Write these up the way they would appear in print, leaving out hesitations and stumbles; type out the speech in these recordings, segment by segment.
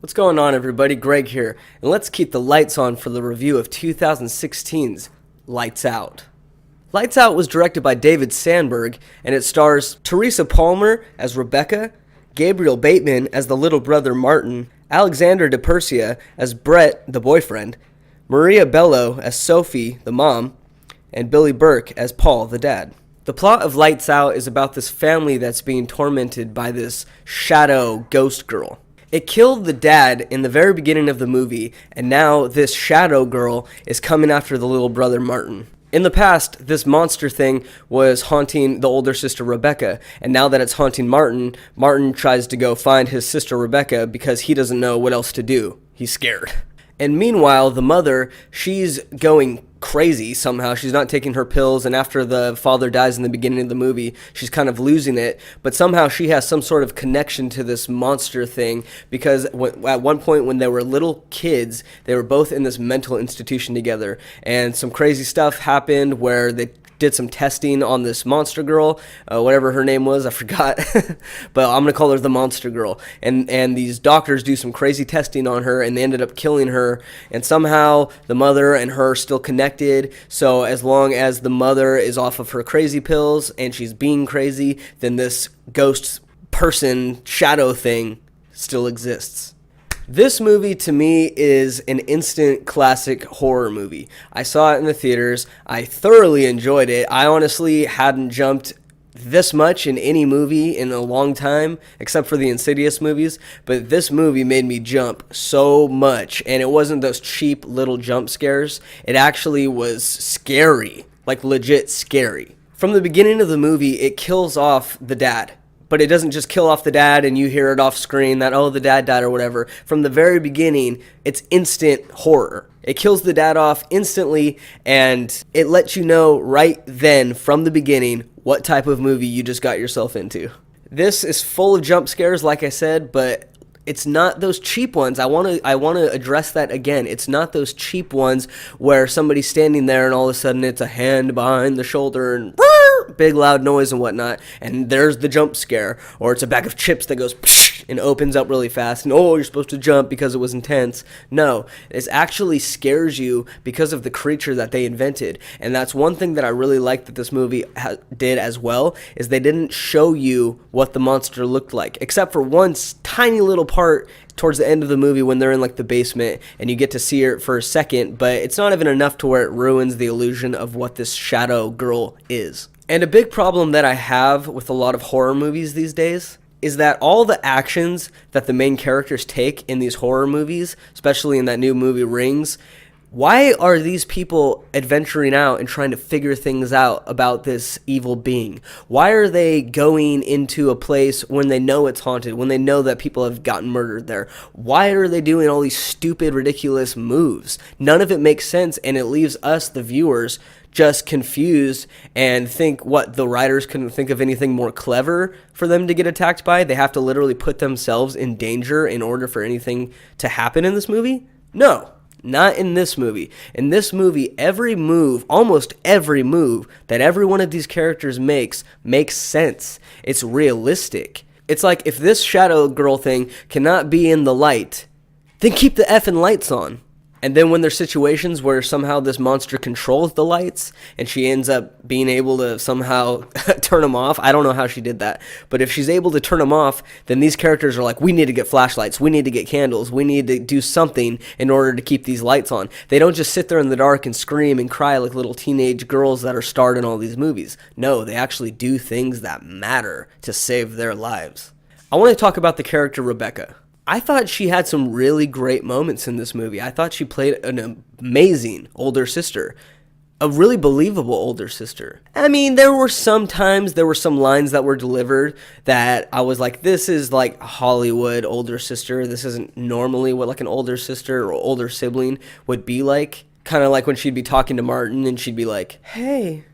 What's going on, everybody? Greg here, and let's keep the lights on for the review of 2016's Lights Out. Lights Out was directed by David Sandberg, and it stars Teresa Palmer as Rebecca, Gabriel Bateman as the little brother Martin, Alexander DePersia as Brett, the boyfriend, Maria Bello as Sophie, the mom, and Billy Burke as Paul, the dad. The plot of Lights Out is about this family that's being tormented by this shadow ghost girl. It killed the dad in the very beginning of the movie, and now this shadow girl is coming after the little brother Martin. In the past, this monster thing was haunting the older sister Rebecca, and now that it's haunting Martin, Martin tries to go find his sister Rebecca because he doesn't know what else to do. He's scared. And meanwhile, the mother, she's going crazy somehow. She's not taking her pills, and after the father dies in the beginning of the movie, she's kind of losing it, but somehow she has some sort of connection to this monster thing because at one point when they were little kids, they were both in this mental institution together, and some crazy stuff happened where they did some testing on this monster girl, whatever her name was, I forgot, but I'm going to call her the monster girl, and these doctors do some crazy testing on her, and they ended up killing her, and somehow the mother and her are still connected, so as long as the mother is off of her crazy pills, and she's being crazy, then this ghost person shadow thing still exists. This movie, to me, is an instant classic horror movie. I saw it in the theaters. I thoroughly enjoyed it. I honestly hadn't jumped this much in any movie in a long time, except for the Insidious movies, but this movie made me jump so much, and it wasn't those cheap little jump scares. It actually was scary, like legit scary. From the beginning of the movie, it kills off the dad. But it doesn't just kill off the dad and you hear it off screen that, oh, the dad died or whatever. From the very beginning, it's instant horror. It kills the dad off instantly, and it lets you know right then, from the beginning, what type of movie you just got yourself into. This is full of jump scares, like I said, but it's not those cheap ones. I want to address that again. It's not those cheap ones where somebody's standing there and all of a sudden it's a hand behind the shoulder and big loud noise and whatnot, and there's the jump scare, or it's a bag of chips that goes and opens up really fast, and oh, you're supposed to jump because it was intense. No, it actually scares you because of the creature that they invented, and that's one thing that I really like that this movie did as well, is they didn't show you what the monster looked like, except for one tiny little part towards the end of the movie when they're in like the basement and you get to see her for a second, but it's not even enough to where it ruins the illusion of what this shadow girl is. And a big problem that I have with a lot of horror movies these days is that all the actions that the main characters take in these horror movies, especially in that new movie Rings, why are these people adventuring out and trying to figure things out about this evil being? Why are they going into a place when they know it's haunted, when they know that people have gotten murdered there? Why are they doing all these stupid, ridiculous moves? None of it makes sense, and it leaves us, the viewers, just confused and think, what, the writers couldn't think of anything more clever for them to get attacked by? They have to literally put themselves in danger in order for anything to happen in this movie? No. Not in this movie. In this movie, every move, almost every move that every one of these characters makes sense. It's realistic. It's like, if this shadow girl thing cannot be in the light, then keep the effing lights on. And then when there's situations where somehow this monster controls the lights and she ends up being able to somehow turn them off, I don't know how she did that, but if she's able to turn them off, then these characters are like, we need to get flashlights, we need to get candles, we need to do something in order to keep these lights on. They don't just sit there in the dark and scream and cry like little teenage girls that are starred in all these movies. No, they actually do things that matter to save their lives. I want to talk about the character Rebecca. I thought she had some really great moments in this movie. I thought she played an amazing older sister. A really believable older sister. I mean, there were some lines that were delivered that I was like, this is like a Hollywood older sister. This isn't normally what like an older sister or older sibling would be like. Kind of like when she'd be talking to Martin and she'd be like, hey,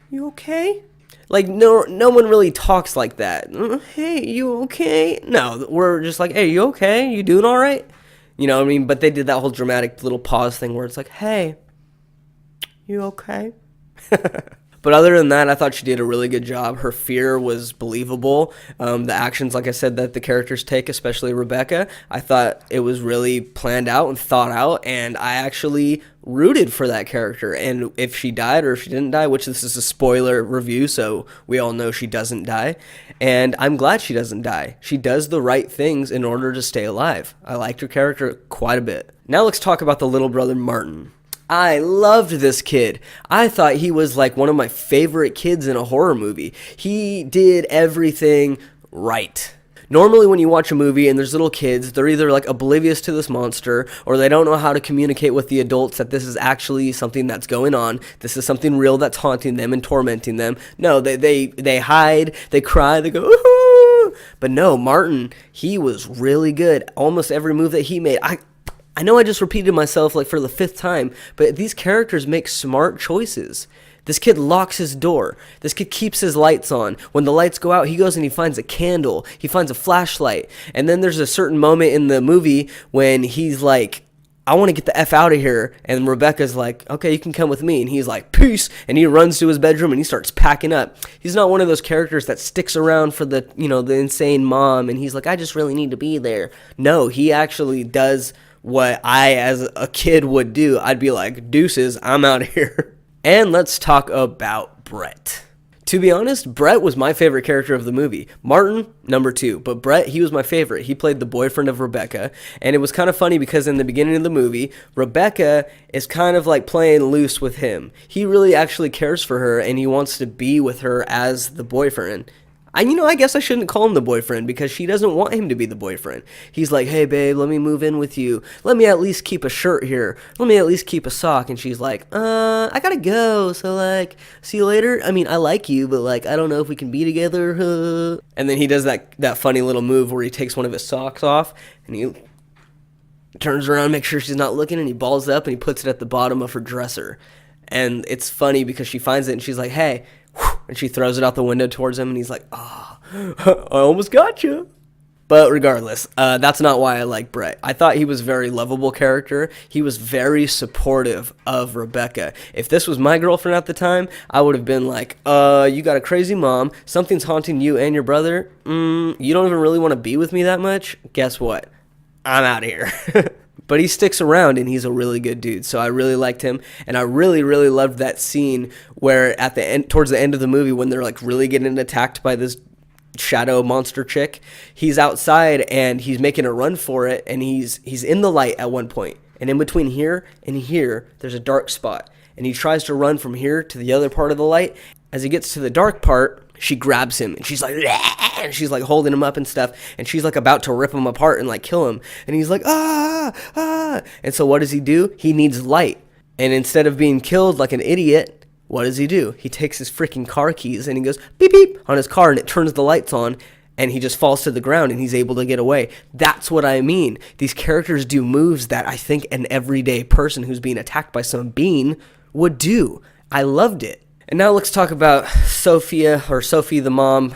you okay? Like, no one really talks like that. Hey, you okay? No, we're just like, hey, you okay? You doing all right? You know what I mean? But they did that whole dramatic little pause thing where it's like, hey, you okay? But other than that, I thought she did a really good job. Her fear was believable. The actions, like I said, that the characters take, especially Rebecca, I thought it was really planned out and thought out, and I actually rooted for that character. And if she died or if she didn't die, which this is a spoiler review, so we all know she doesn't die, and I'm glad she doesn't die. She does the right things in order to stay alive. I liked her character quite a bit. Now let's talk about the little brother Martin. I loved this kid. I thought he was like one of my favorite kids in a horror movie. He did everything right. Normally when you watch a movie and there's little kids, they're either like oblivious to this monster or they don't know how to communicate with the adults that this is actually something that's going on. This is something real that's haunting them and tormenting them. No, they hide, they cry, they go, ooh. But no, Martin, he was really good. Almost every move that he made, I know I just repeated myself like for the 5th time, but these characters make smart choices. This kid locks his door. This kid keeps his lights on. When the lights go out, he goes and he finds a candle. He finds a flashlight. And then there's a certain moment in the movie when he's like, I want to get the F out of here. And Rebecca's like, okay, you can come with me. And he's like, peace. And he runs to his bedroom and he starts packing up. He's not one of those characters that sticks around for the insane mom. And he's like, I just really need to be there. No, he actually does what I, as a kid, would do. I'd be like, deuces, I'm out of here. And let's talk about Brett. To be honest, Brett was my favorite character of the movie. Martin, number 2. But Brett, he was my favorite. He played the boyfriend of Rebecca. And it was kind of funny because in the beginning of the movie, Rebecca is kind of like playing loose with him. He really actually cares for her and he wants to be with her as the boyfriend. I guess I shouldn't call him the boyfriend because she doesn't want him to be the boyfriend. He's like, hey, babe, let me move in with you. Let me at least keep a shirt here. Let me at least keep a sock. And she's like, I gotta go. So, like, see you later. I mean, I like you, but, like, I don't know if we can be together. And then he does that funny little move where he takes one of his socks off and he turns around, makes sure she's not looking, and he balls up and he puts it at the bottom of her dresser. And it's funny because she finds it and she's like, hey, and she throws it out the window towards him, and he's like, I almost got you. But regardless, that's not why I like Brett. I thought he was a very lovable character. He was very supportive of Rebecca. If this was my girlfriend at the time, I would have been like, you got a crazy mom. Something's haunting you and your brother. You don't even really want to be with me that much. Guess what? I'm out of here. But he sticks around, and he's a really good dude. So I really liked him, and I really, really loved that scene where at the end, towards the end of the movie, when they're like really getting attacked by this shadow monster chick, he's outside and he's making a run for it, and he's in the light at one point, and in between here and here, there's a dark spot, and he tries to run from here to the other part of the light. As he gets to the dark part, she grabs him and she's like, "Bleh!" And she's like holding him up and stuff, and she's like about to rip him apart and like kill him, and he's like, ah. And so what does he do? He needs light, and instead of being killed like an idiot, what does he do? He takes his freaking car keys and he goes beep beep on his car, and it turns the lights on, and he just falls to the ground and he's able to get away. That's what I mean. These characters do moves that I think an everyday person who's being attacked by some being would do. I loved it. And now let's talk about Sophia, or Sophie the mom,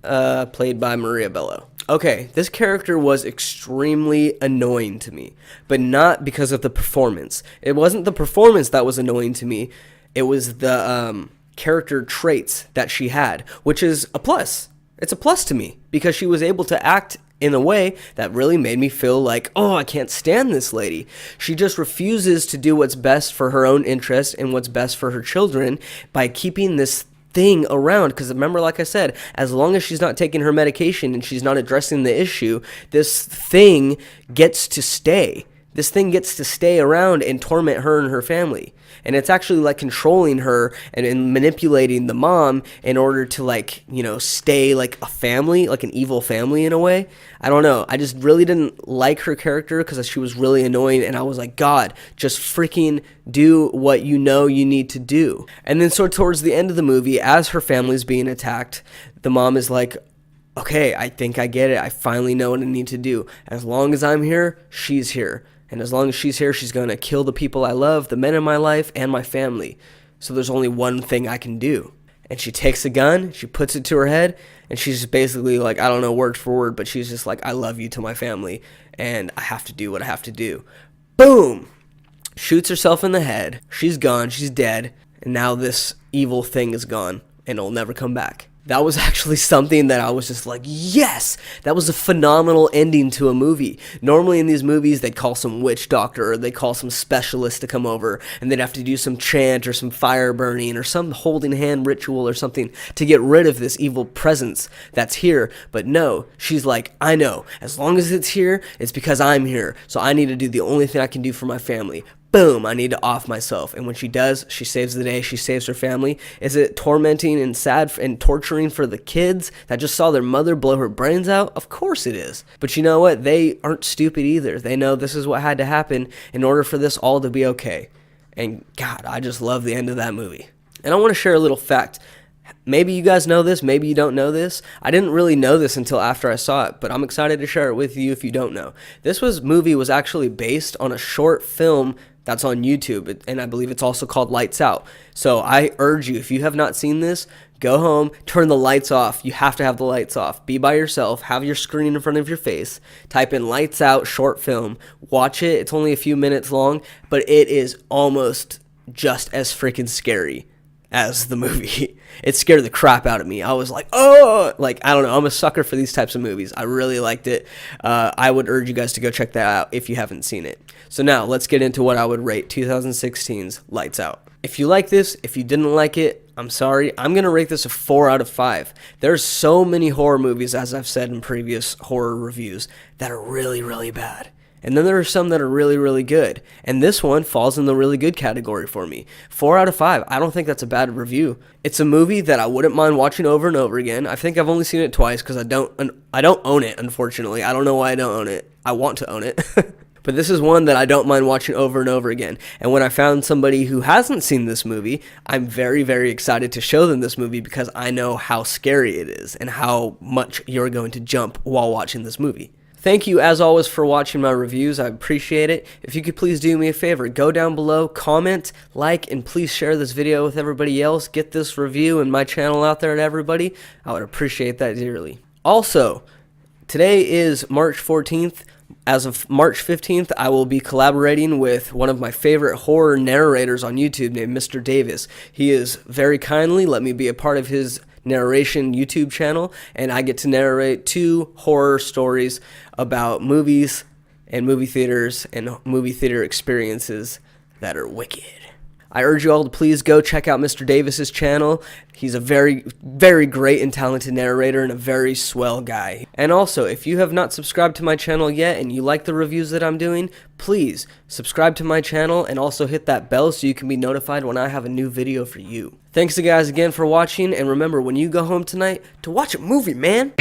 played by Maria Bello. Okay, this character was extremely annoying to me, but not because of the performance. It wasn't the performance that was annoying to me. It was the character traits that she had, which is a plus. It's a plus to me because she was able to act in a way that really made me feel like, oh, I can't stand this lady. She just refuses to do what's best for her own interest and what's best for her children by keeping this thing around. Because remember, like I said, as long as she's not taking her medication and she's not addressing the issue, this thing gets to stay. This thing gets to stay around and torment her and her family. And it's actually like controlling her and manipulating the mom in order to stay like a family, like an evil family in a way. I don't know. I just really didn't like her character because she was really annoying. And I was like, God, just freaking do what you know you need to do. And then so towards the end of the movie, as her family's being attacked, the mom is like, okay, I think I get it. I finally know what I need to do. As long as I'm here, she's here. And as long as she's here, she's going to kill the people I love, the men in my life, and my family. So there's only one thing I can do. And she takes a gun, she puts it to her head, and she's just basically like, I don't know word for word, but she's just like, I love you to my family, and I have to do what I have to do. Boom! Shoots herself in the head. She's gone. She's dead. and now this evil thing is gone, and it'll never come back. That was actually something that I was just like, yes! That was a phenomenal ending to a movie. Normally in these movies, they'd call some witch doctor, or they'd call some specialist to come over, and they'd have to do some chant or some fire burning or some holding hand ritual or something to get rid of this evil presence that's here. But no, she's like, I know, as long as it's here, it's because I'm here, so I need to do the only thing I can do for my family. Boom, I need to off myself. And when she does, she saves the day, she saves her family. Is it tormenting and sad and torturing for the kids that just saw their mother blow her brains out? Of course it is. But you know what? They aren't stupid either. They know this is what had to happen in order for this all to be okay. And God, I just love the end of that movie. And I want to share a little fact. Maybe you guys know this, maybe you don't know this. I didn't really know this until after I saw it, but I'm excited to share it with you if you don't know. This movie was actually based on a short film that's on YouTube, and I believe it's also called Lights Out. So I urge you, if you have not seen this, go home, turn the lights off. You have to have the lights off. Be by yourself, have your screen in front of your face, type in Lights Out short film, watch it. It's only a few minutes long, but it is almost just as freaking scary as the movie. It scared the crap out of me. I was like, oh, like, I don't know. I'm a sucker for these types of movies. I really liked it. I would urge you guys to go check that out if you haven't seen it. So now let's get into what I would rate 2016's Lights Out. If you like this, if you didn't like it, I'm sorry. I'm going to rate this a 4 out of 5. There's so many horror movies, as I've said in previous horror reviews, that are really, really bad. And then there are some that are really, really good. And this one falls in the really good category for me. 4 out of 5. I don't think that's a bad review. It's a movie that I wouldn't mind watching over and over again. I think I've only seen it twice because I don't own it, unfortunately. I don't know why I don't own it. I want to own it. But this is one that I don't mind watching over and over again. And when I found somebody who hasn't seen this movie, I'm very, very excited to show them this movie because I know how scary it is and how much you're going to jump while watching this movie. Thank you, as always, for watching my reviews. I appreciate it. If you could please do me a favor, go down below, comment, like, and please share this video with everybody else. Get this review and my channel out there to everybody. I would appreciate that dearly. Also, today is March 14th. As of March 15th, I will be collaborating with one of my favorite horror narrators on YouTube named Mr. Davis. He is very kindly let me be a part of his narration YouTube channel, and I get to narrate 2 horror stories about movies and movie theaters and movie theater experiences that are wicked. I urge you all to please go check out Mr. Davis's channel. He's a very, very great and talented narrator and a very swell guy. And also, if you have not subscribed to my channel yet and you like the reviews that I'm doing, please subscribe to my channel and also hit that bell so you can be notified when I have a new video for you. Thanks guys again for watching, and remember when you go home tonight to watch a movie, man.